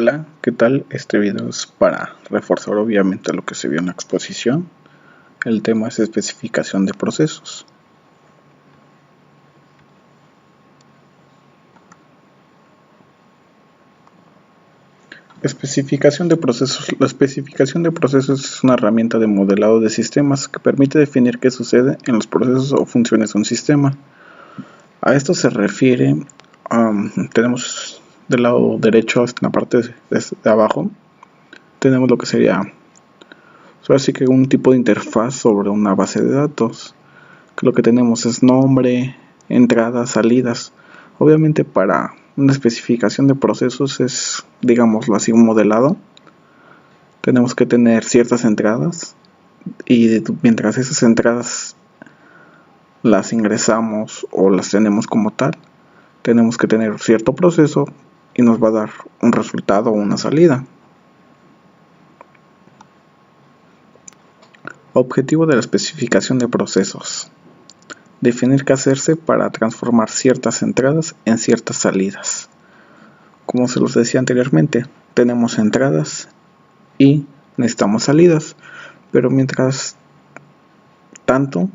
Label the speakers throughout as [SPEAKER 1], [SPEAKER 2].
[SPEAKER 1] Hola, ¿qué tal? Este video es para reforzar obviamente lo que se vio en la exposición. El tema es especificación de procesos. Especificación de procesos. La especificación de procesos es una herramienta de modelado de sistemas que permite definir qué sucede en los procesos o funciones de un sistema. A esto se refiere, tenemos del lado derecho, en la parte de abajo, tenemos lo que sería así que un tipo de interfaz sobre una base de datos, que lo que tenemos es nombre, entradas, salidas. Obviamente para una especificación de procesos es, digámoslo así, un modelado. Tenemos que tener ciertas entradas y mientras esas entradas las ingresamos o las tenemos como tal, tenemos que tener cierto proceso y nos va a dar un resultado o una salida. Objetivo de la especificación de procesos: definir qué hacerse para transformar ciertas entradas en ciertas salidas. Como se los decía anteriormente, tenemos entradas y necesitamos salidas, pero mientras tanto,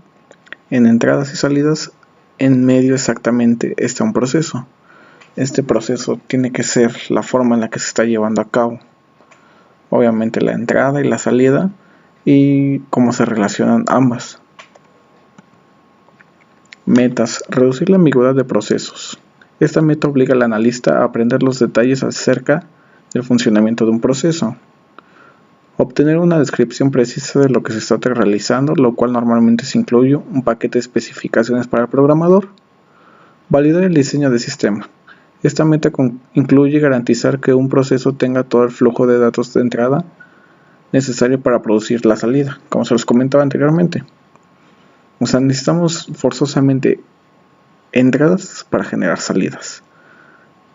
[SPEAKER 1] en entradas y salidas, en medio exactamente está un proceso. Este proceso tiene que ser la forma en la que se está llevando a cabo. Obviamente la entrada y la salida y cómo se relacionan ambas. Metas: reducir la ambigüedad de procesos. Esta meta obliga al analista a aprender los detalles acerca del funcionamiento de un proceso. Obtener una descripción precisa de lo que se está realizando, lo cual normalmente se incluye un paquete de especificaciones para el programador. Validar el diseño de sistema. Esta meta incluye garantizar que un proceso tenga todo el flujo de datos de entrada necesario para producir la salida, como se los comentaba anteriormente. O sea, necesitamos forzosamente entradas para generar salidas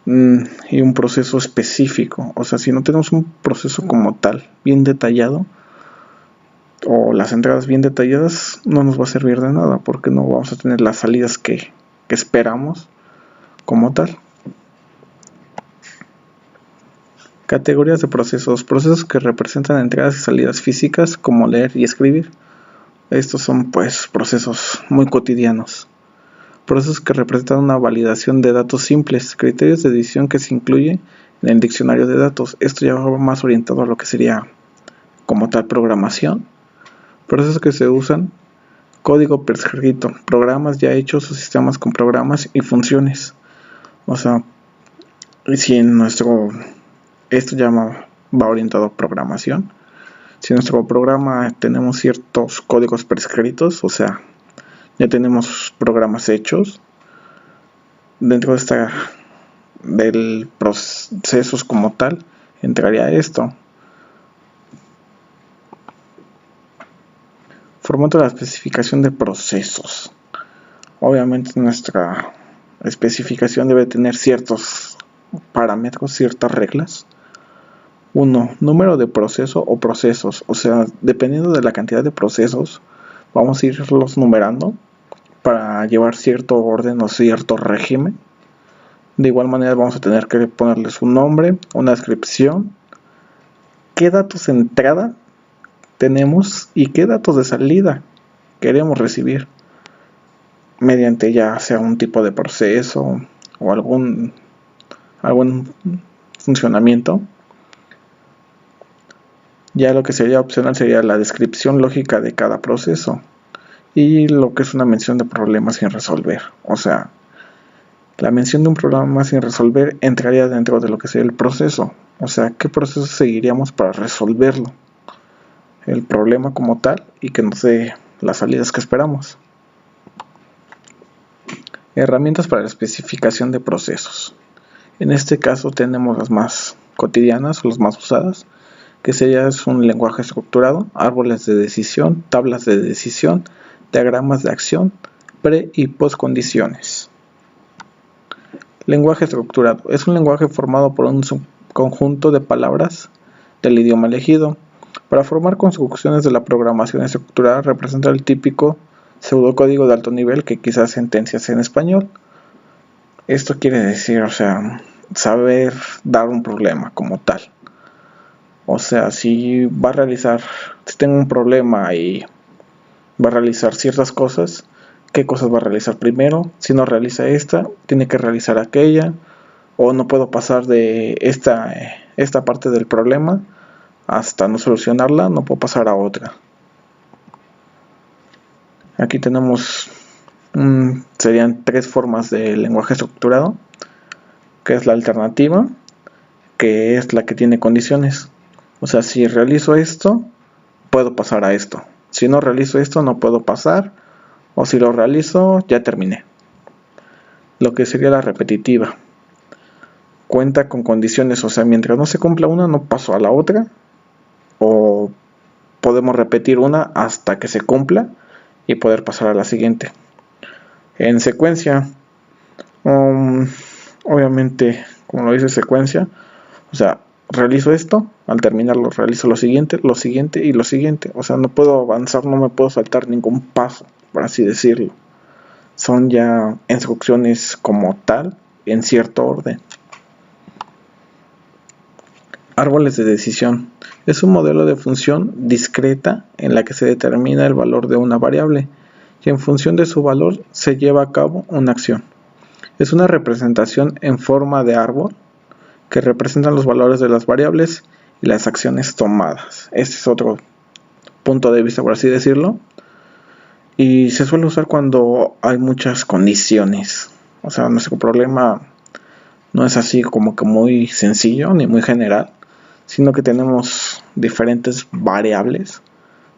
[SPEAKER 1] y un proceso específico. O sea, si no tenemos un proceso como tal bien detallado o las entradas bien detalladas, no nos va a servir de nada porque no vamos a tener las salidas que esperamos como tal. Categorías de procesos: procesos que representan entradas y salidas físicas como leer y escribir. Estos son pues procesos muy cotidianos. Procesos que representan una validación de datos simples, criterios de edición que se incluye en el diccionario de datos. Esto ya va más orientado a lo que sería como tal programación. Procesos que se usan: código prescrito, programas ya hechos o sistemas con programas y funciones. O sea, si en esto ya va orientado a programación. Si en nuestro programa tenemos ciertos códigos prescritos, o sea, ya tenemos programas hechos, dentro del procesos como tal, entraría esto. Formato de la especificación de procesos. Obviamente nuestra especificación debe tener ciertos parámetros, ciertas reglas. 1. Número de proceso o procesos. O sea, dependiendo de la cantidad de procesos, vamos a irlos numerando para llevar cierto orden o cierto régimen. De igual manera vamos a tener que ponerles un nombre, una descripción, qué datos de entrada tenemos y qué datos de salida queremos recibir mediante ya sea un tipo de proceso o algún funcionamiento. Ya lo que sería opcional sería la descripción lógica de cada proceso y lo que es una mención de problemas sin resolver. O sea, la mención de un problema sin resolver entraría dentro de lo que sería el proceso. O sea, ¿qué proceso seguiríamos para resolverlo? El problema como tal y que nos dé las salidas que esperamos. Herramientas para la especificación de procesos. En este caso tenemos las más cotidianas o las más usadas, que sería un lenguaje estructurado, árboles de decisión, tablas de decisión, diagramas de acción, pre y post condiciones. Lenguaje estructurado es un lenguaje formado por un conjunto de palabras del idioma elegido. Para formar construcciones de la programación estructurada representa el típico pseudocódigo de alto nivel que quizás sentencias en español. Esto quiere decir, o sea, saber dar un problema como tal. O sea, si tengo un problema y va a realizar ciertas cosas, ¿qué cosas va a realizar primero? Si no realiza esta, tiene que realizar aquella, o no puedo pasar de esta parte del problema hasta no solucionarla, no puedo pasar a otra. Aquí tenemos, serían 3 formas de lenguaje estructurado, que es la alternativa, que es la que tiene condiciones. O sea, si realizo esto, puedo pasar a esto. Si no realizo esto, no puedo pasar. O si lo realizo, ya terminé. Lo que sería la repetitiva. Cuenta con condiciones, o sea, mientras no se cumpla una, no paso a la otra. O podemos repetir una hasta que se cumpla y poder pasar a la siguiente. En secuencia, obviamente, como lo dice secuencia, o sea, realizo esto, al terminarlo realizo lo siguiente y lo siguiente. O sea, no puedo avanzar, no me puedo saltar ningún paso, por así decirlo. Son ya instrucciones como tal, en cierto orden. Árboles de decisión. Es un modelo de función discreta en la que se determina el valor de una variable y en función de su valor se lleva a cabo una acción. Es una representación en forma de árbol que representan los valores de las variables y las acciones tomadas. Este es otro punto de vista, por así decirlo. Y se suele usar cuando hay muchas condiciones. O sea, nuestro problema no es así como que muy sencillo ni muy general, sino que tenemos diferentes variables,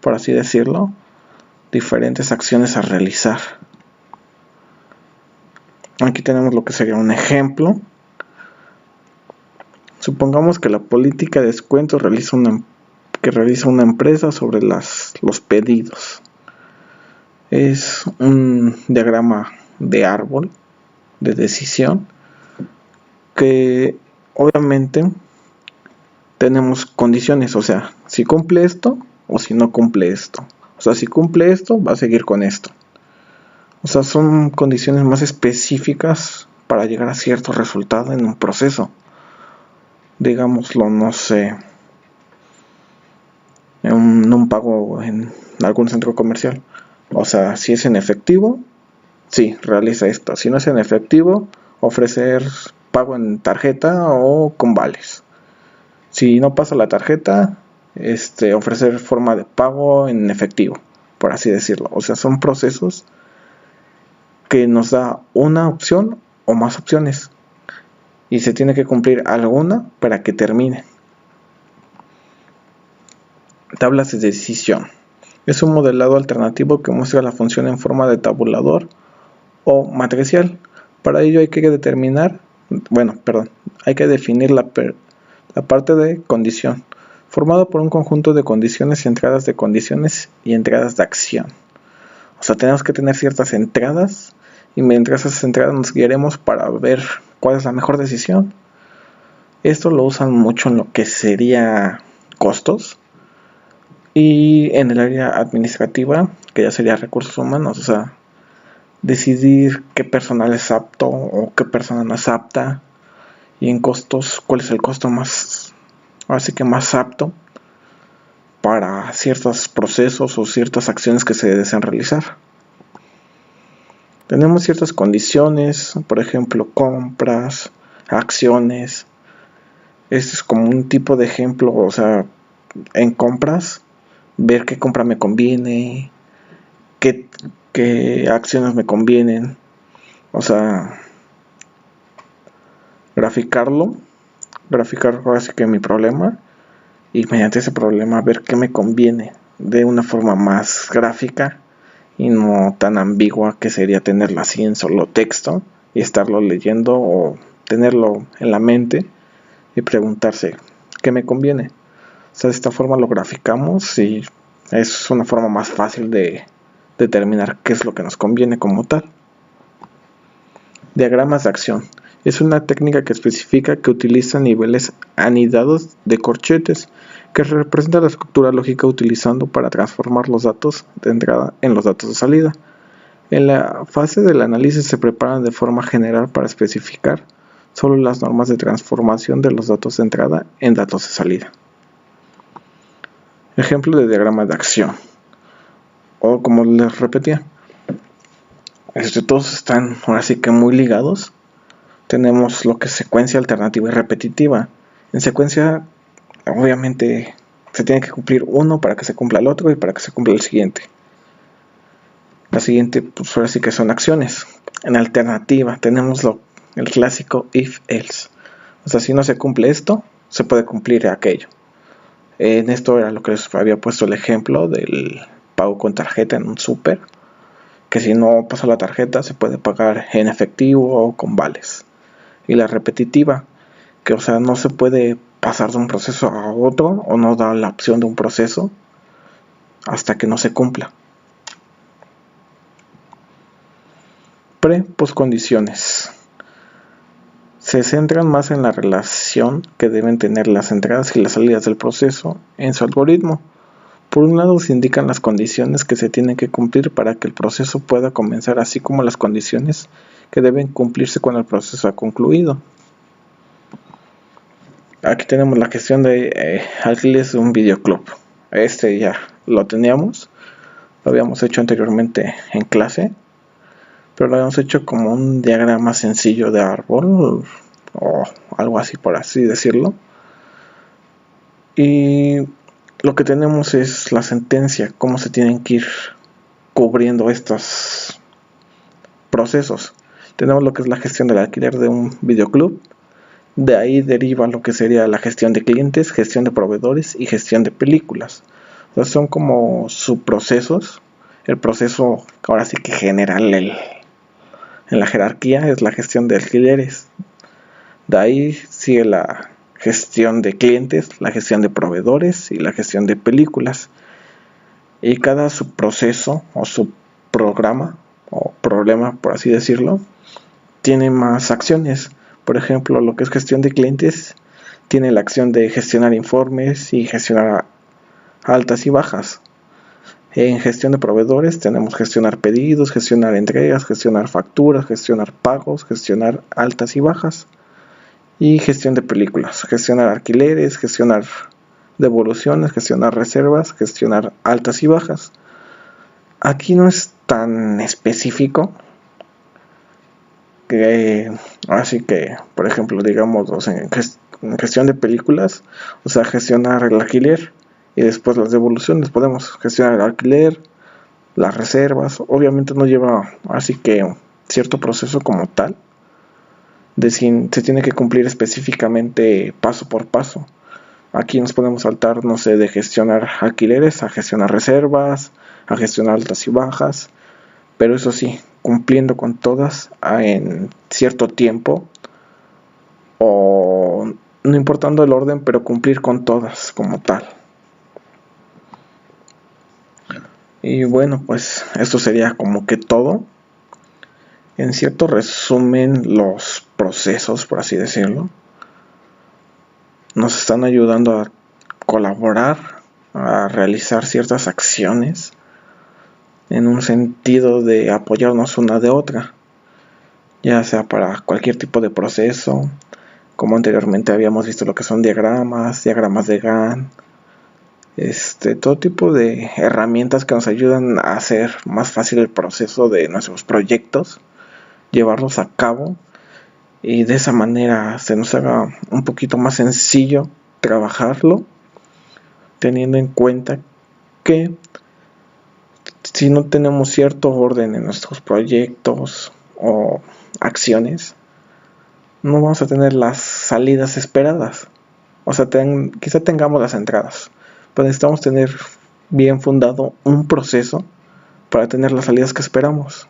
[SPEAKER 1] por así decirlo, diferentes acciones a realizar. Aquí tenemos lo que sería un ejemplo. Supongamos que la política de descuento realiza una empresa sobre los pedidos. Es un diagrama de árbol de decisión que obviamente tenemos condiciones, o sea, si cumple esto o si no cumple esto. O sea, si cumple esto, va a seguir con esto. O sea, son condiciones más específicas para llegar a cierto resultado en un proceso. Digámoslo, no sé, en un pago en algún centro comercial. O sea, si es en efectivo, sí, realiza esto. Si no es en efectivo, ofrecer pago en tarjeta o con vales. Si no pasa la tarjeta, ofrecer forma de pago en efectivo, por así decirlo. O sea, son procesos que nos da una opción o más opciones. Y se tiene que cumplir alguna para que termine. Tablas de decisión. Es un modelado alternativo que muestra la función en forma de tabulador o matricial. Para ello hay que definir la parte de condición, formado por un conjunto de condiciones y entradas de condiciones y entradas de acción. O sea, tenemos que tener ciertas entradas y mientras esas entradas nos guiaremos para ver cuál es la mejor decisión. Esto lo usan mucho en lo que sería costos y en el área administrativa, que ya sería recursos humanos, o sea, decidir qué personal es apto o qué persona no es apta, y en costos, cuál es el costo más apto para ciertos procesos o ciertas acciones que se desean realizar. Tenemos ciertas condiciones, por ejemplo, compras, acciones. Este es como un tipo de ejemplo, o sea, en compras, ver qué compra me conviene, qué acciones me convienen, o sea, graficar así que mi problema y mediante ese problema ver qué me conviene de una forma más gráfica y no tan ambigua que sería tenerlo así en solo texto y estarlo leyendo o tenerlo en la mente y preguntarse qué me conviene. O sea, de esta forma lo graficamos y es una forma más fácil de determinar qué es lo que nos conviene como tal. Diagramas de acción. Es una técnica que especifica que utiliza niveles anidados de corchetes que representa la estructura lógica utilizando para transformar los datos de entrada en los datos de salida. En la fase del análisis se preparan de forma general para especificar solo las normas de transformación de los datos de entrada en datos de salida. Ejemplo de diagrama de acción. O como les repetía, todos están ahora sí que muy ligados. Tenemos lo que es secuencia, alternativa y repetitiva. En secuencia, obviamente, se tiene que cumplir uno para que se cumpla el otro y para que se cumpla el siguiente. La siguiente, pues ahora sí que son acciones. En alternativa tenemos el clásico if-else. O sea, si no se cumple esto, se puede cumplir aquello. En esto era lo que les había puesto el ejemplo del pago con tarjeta en un súper, que si no pasa la tarjeta se puede pagar en efectivo o con vales. Y la repetitiva, que o sea no se puede pasar de un proceso a otro o no da la opción de un proceso hasta que no se cumpla. Pre-poscondiciones. Se centran más en la relación que deben tener las entradas y las salidas del proceso en su algoritmo. Por un lado se indican las condiciones que se tienen que cumplir para que el proceso pueda comenzar, así como las condiciones que deben cumplirse cuando el proceso ha concluido. Aquí tenemos la gestión de alquileres de un videoclub. Ya lo teníamos, lo habíamos hecho anteriormente en clase, pero lo habíamos hecho como un diagrama sencillo de árbol o algo así, por así decirlo. Y lo que tenemos es la sentencia, cómo se tienen que ir cubriendo estos procesos. Tenemos lo que es la gestión del alquiler de un videoclub. De ahí deriva lo que sería la gestión de clientes, gestión de proveedores y gestión de películas. Entonces son como subprocesos. El proceso ahora sí que general en la jerarquía es la gestión de alquileres. De ahí sigue la gestión de clientes, la gestión de proveedores y la gestión de películas. Y cada subproceso o subprograma o problema, por así decirlo, tiene más acciones. Por ejemplo, lo que es gestión de clientes tiene la acción de gestionar informes y gestionar altas y bajas. En gestión de proveedores tenemos gestionar pedidos, gestionar entregas, gestionar facturas, gestionar pagos, gestionar altas y bajas. Y gestión de películas, gestionar alquileres, gestionar devoluciones, gestionar reservas, gestionar altas y bajas. Aquí no es tan específico, así que, por ejemplo, digamos en gestión de películas, o sea, gestionar el alquiler y después las devoluciones. Podemos gestionar el alquiler, las reservas. Obviamente no lleva así que cierto proceso como tal, se tiene que cumplir específicamente paso por paso. Aquí nos podemos saltar, no sé, de gestionar alquileres a gestionar reservas, a gestionar altas y bajas, pero eso sí, cumpliendo con todas en cierto tiempo, o no importando el orden, pero cumplir con todas como tal. Y bueno, pues esto sería como que todo. En cierto resumen, los procesos, por así decirlo, nos están ayudando a colaborar, a realizar ciertas acciones en un sentido de apoyarnos una de otra, ya sea para cualquier tipo de proceso, como anteriormente habíamos visto lo que son diagramas de Gantt, todo tipo de herramientas que nos ayudan a hacer más fácil el proceso de nuestros proyectos, llevarlos a cabo, y de esa manera se nos haga un poquito más sencillo trabajarlo, teniendo en cuenta que si no tenemos cierto orden en nuestros proyectos o acciones, no vamos a tener las salidas esperadas. O sea, quizá tengamos las entradas, pero necesitamos tener bien fundado un proceso para tener las salidas que esperamos.